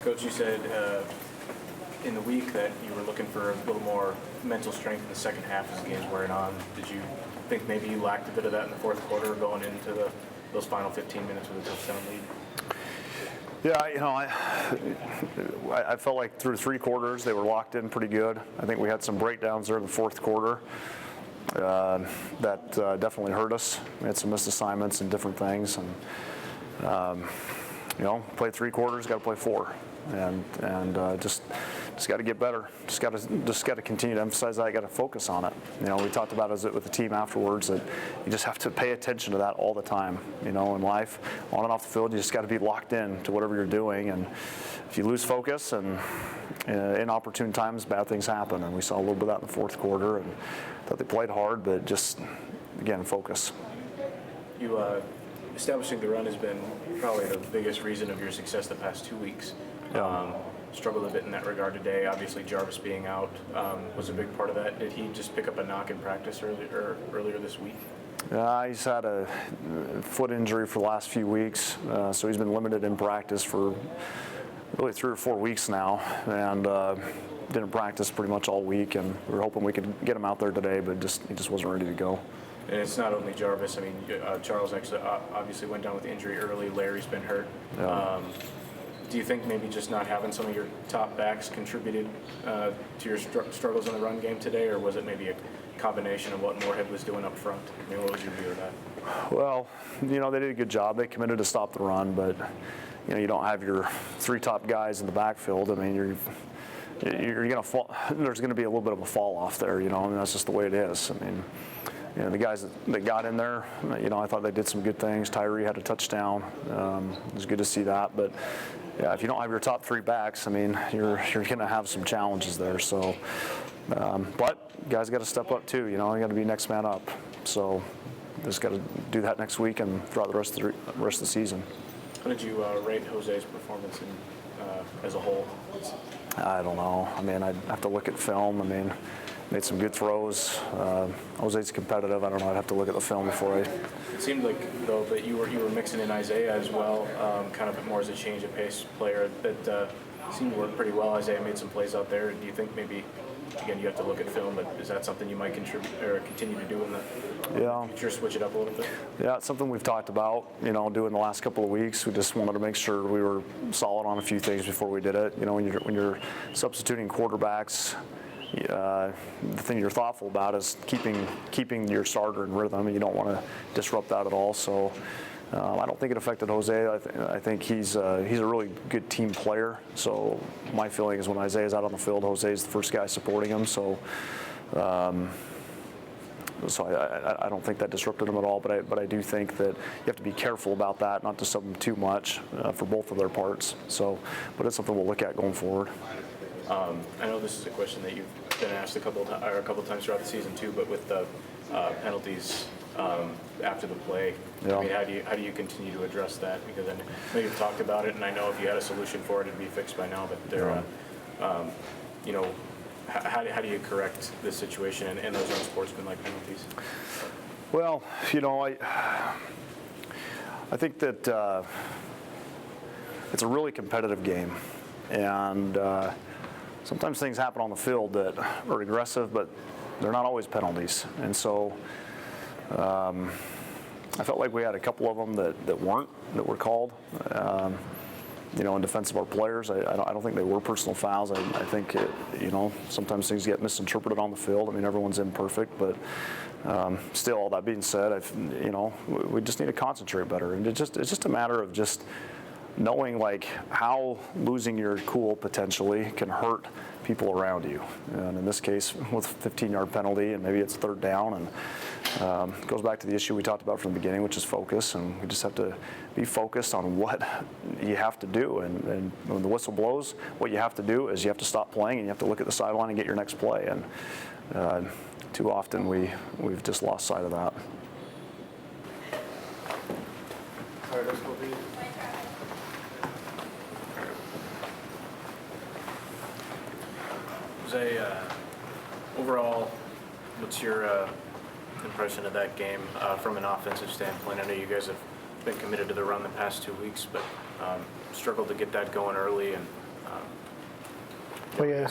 Coach, you said in the week that you were looking for a little more mental strength in the second half as the game's wearing on. Did you think maybe you lacked a bit of that in the fourth quarter going into those final 15 minutes with a touchdown lead? Yeah, I felt like through 3 quarters they were locked in pretty good. I think we had some breakdowns there in the fourth quarter that definitely hurt us. We had some missed assignments and different things, and played 3 quarters, got to play 4, and just got to get better. Just got to continue to emphasize that. I got to focus on it. We talked about it with the team afterwards that you just have to pay attention to that all the time. In life, on and off the field, you just got to be locked in to whatever you're doing. And if you lose focus and inopportune times, bad things happen. And we saw a little bit of that in the fourth quarter. And thought they played hard, but just again, focus. Establishing the run has been probably the biggest reason of your success the past 2 weeks. Yeah. Struggled a bit in that regard today. Obviously, Jarvis being out was a big part of that. Did he just pick up a knock in practice earlier this week? He's had a foot injury for the last few weeks, so he's been limited in practice for really 3 or 4 weeks now, and didn't practice pretty much all week. And we were hoping we could get him out there today, but he just wasn't ready to go. And it's not only Jarvis. I mean, Charles actually obviously went down with injury early. Larry's been hurt. Yeah. Do you think maybe just not having some of your top backs contributed to your struggles in the run game today, or was it maybe a combination of what Moorhead was doing up front? I mean, what was your view of that? Well, they did a good job. They committed to stop the run, but you don't have your 3 top guys in the backfield. I mean, you're gonna fall. There's going to be a little bit of a fall off there. I mean, that's just the way it is. I mean. The guys that got in there, I thought they did some good things. Tyree had a touchdown. It was good to see that. But, yeah, if you don't have your top 3 backs, I mean, you're going to have some challenges there. So, but guys got to step up too. You got to be next man up. So, just got to do that next week and throughout the rest of the season. How did you rate Jose's performance as a whole? I don't know. I mean, I'd have to look at film. I mean. Made some good throws. Jose's competitive. I don't know. I'd have to look at the film before It seemed like, though, that you were mixing in Isaiah as well, kind of more as a change of pace player that seemed to work pretty well. Isaiah made some plays out there. Do you think maybe, again, you have to look at film, but is that something you might contribute or continue to do in the future, switch it up a little bit? Yeah, it's something we've talked about, doing the last couple of weeks. We just wanted to make sure we were solid on a few things before we did it. When you're substituting quarterbacks, the thing you're thoughtful about is keeping your starter in rhythm, and you don't want to disrupt that at all. So I don't think it affected Jose. I think he's a really good team player. So my feeling is when Isaiah's out on the field, Jose's the first guy supporting him. So I don't think that disrupted him at all. But I do think that you have to be careful about that, not to sub them too much for both of their parts. So, but it's something we'll look at going forward. I know this is a question that you've been asked a couple times throughout the season too, but with the penalties after the play, yeah. I mean, how do you continue to address that? Because I know you've talked about it, and I know if you had a solution for it, it'd be fixed by now. But they're, how do you correct this situation and those unsportsmanlike penalties? Well, I think that it's a really competitive game, and sometimes things happen on the field that are aggressive, but they're not always penalties. And so I felt like we had a couple of them that were called, in defense of our players. I don't think they were personal fouls. I think, sometimes things get misinterpreted on the field. I mean, everyone's imperfect, but still, all that being said, we just need to concentrate better. And it's just a matter of just knowing how losing your cool potentially can hurt people around you. And in this case, with a 15-yard penalty, and maybe it's 3rd down, and it goes back to the issue we talked about from the beginning, which is focus. And we just have to be focused on what you have to do. And when the whistle blows, what you have to do is you have to stop playing, and you have to look at the sideline and get your next play. And too often we've just lost sight of that. Jose, overall, what's your impression of that game from an offensive standpoint? I know you guys have been committed to the run the past 2 weeks, but struggled to get that going early. And But yeah,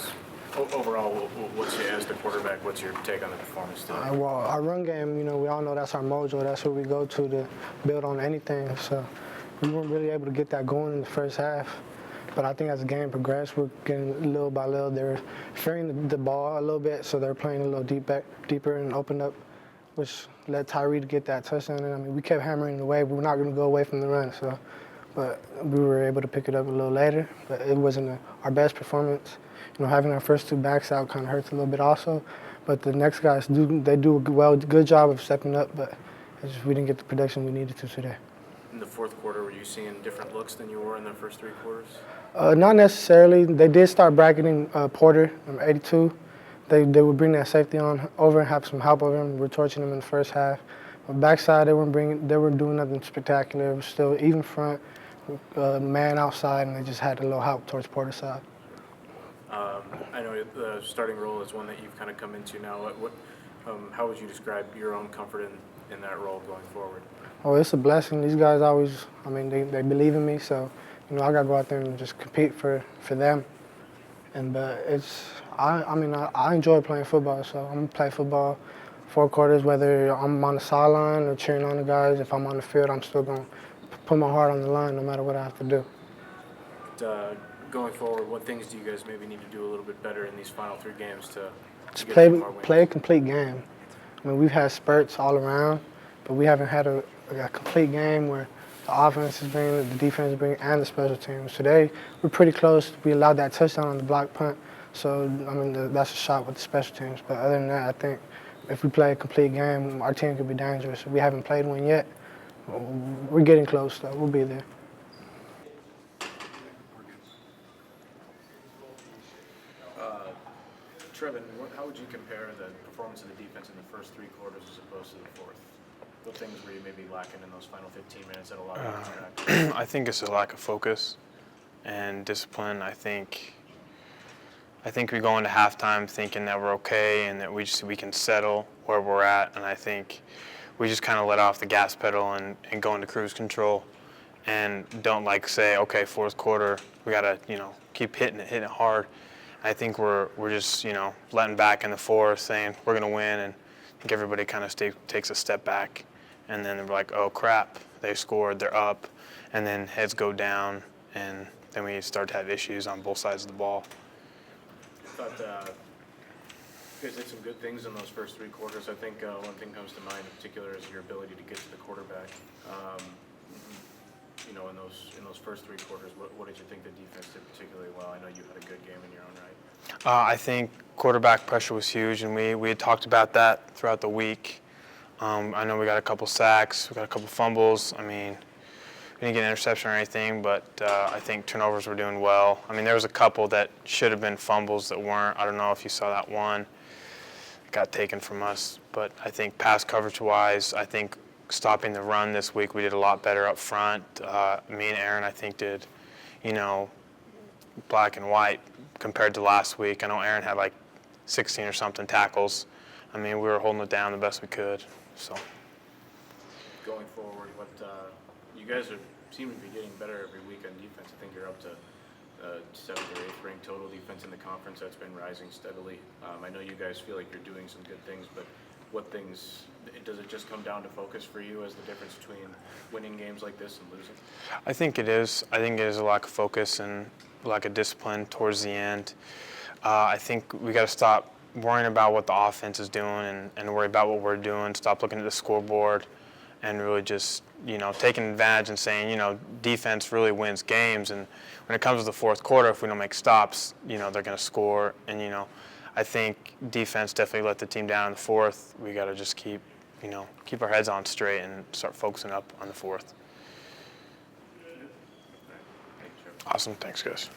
Overall, what's your, as the quarterback, what's your take on the performance today? well, our run game, we all know that's our mojo. That's what we go to build on anything. So we weren't really able to get that going in the first half. But I think as the game progressed, we're getting little by little. They're fearing the ball a little bit, so they're playing a little deeper and opened up, which led Tyree to get that touchdown. And I mean, we kept hammering it away, but we're not going to go away from the run. So, but we were able to pick it up a little later. But it wasn't our best performance. Having our first two backs out kind of hurts a little bit also. But the next guys do a good job of stepping up. But we didn't get the production we needed to today. In the fourth quarter, were you seeing different looks than you were in the first three quarters? Not necessarily. They did start bracketing Porter, number 82. They would bring that safety on over and have some help over him. We're torching him in the first half. But backside, they weren't doing nothing spectacular. It was still even front, man outside, and they just had a little help towards Porter's side. I know the starting role is one that you've kind of come into now. How would you describe your own comfort in that role going forward? Oh, it's a blessing. These guys always, they believe in me, so I got to go out there and just compete for them. But I enjoy playing football, so I'm going to play football 4 quarters, whether I'm on the sideline or cheering on the guys. If I'm on the field, I'm still going to put my heart on the line no matter what I have to do. Going forward, what things do you guys maybe need to do a little bit better in these final 3 games to Just get some more wins? play a complete game. We've had spurts all around, but we haven't had a complete game where the offense is bringing, the defense is bringing, and the special teams. Today, we're pretty close. We allowed that touchdown on the block punt, so that's a shot with the special teams. But other than that, I think if we play a complete game, our team could be dangerous. We haven't played one yet. We're getting close, though. We'll be there. Trevin, how would you compare the performance of the defense in the first 3 quarters as opposed to the fourth? What things were you maybe lacking in those final 15 minutes that allowed you to interact? I think it's a lack of focus and discipline. I think we go into halftime thinking that we're okay and that we can settle where we're at, and I think we just kind of let off the gas pedal and go into cruise control and don't say, okay, fourth quarter, we gotta keep hitting it hard. I think we're just letting back in the fourth, saying we're gonna win, and I think everybody kind of takes a step back, and then they're like, oh crap, they scored, they're up, and then heads go down, and then we start to have issues on both sides of the ball. I thought you guys did some good things in those first 3 quarters. I think one thing comes to mind in particular is your ability to get to the quarterback. In those first 3 quarters, what did you think the defense did particularly well? I know you had a good game in your own right. I think quarterback pressure was huge, and we had talked about that throughout the week. I know we got a couple sacks, we got a couple fumbles. We didn't get an interception or anything, but I think turnovers were doing well. There was a couple that should have been fumbles that weren't. I don't know if you saw that one. It got taken from us. But I think pass coverage-wise, I think stopping the run this week, we did a lot better up front. Me and Aaron, I think, did, black and white compared to last week. I know Aaron had 16 or something tackles. We were holding it down the best we could. So. Going forward, you guys seem to be getting better every week on defense. I think you're up to 7th or 8th ranked total defense in the conference. That's been rising steadily. I know you guys feel like you're doing some good things, but what things, does it just come down to focus for you as the difference between winning games like this and losing? I think it is. I think it is a lack of focus and lack of discipline towards the end. I think we got to stop worrying about what the offense is doing and worry about what we're doing. Stop looking at the scoreboard and really just, taking advantage and saying, defense really wins games. And when it comes to the fourth quarter, if we don't make stops, they're going to score. And, I think defense definitely let the team down in the fourth. We got to just keep our heads on straight and start focusing up on the fourth. Awesome. Thanks, guys.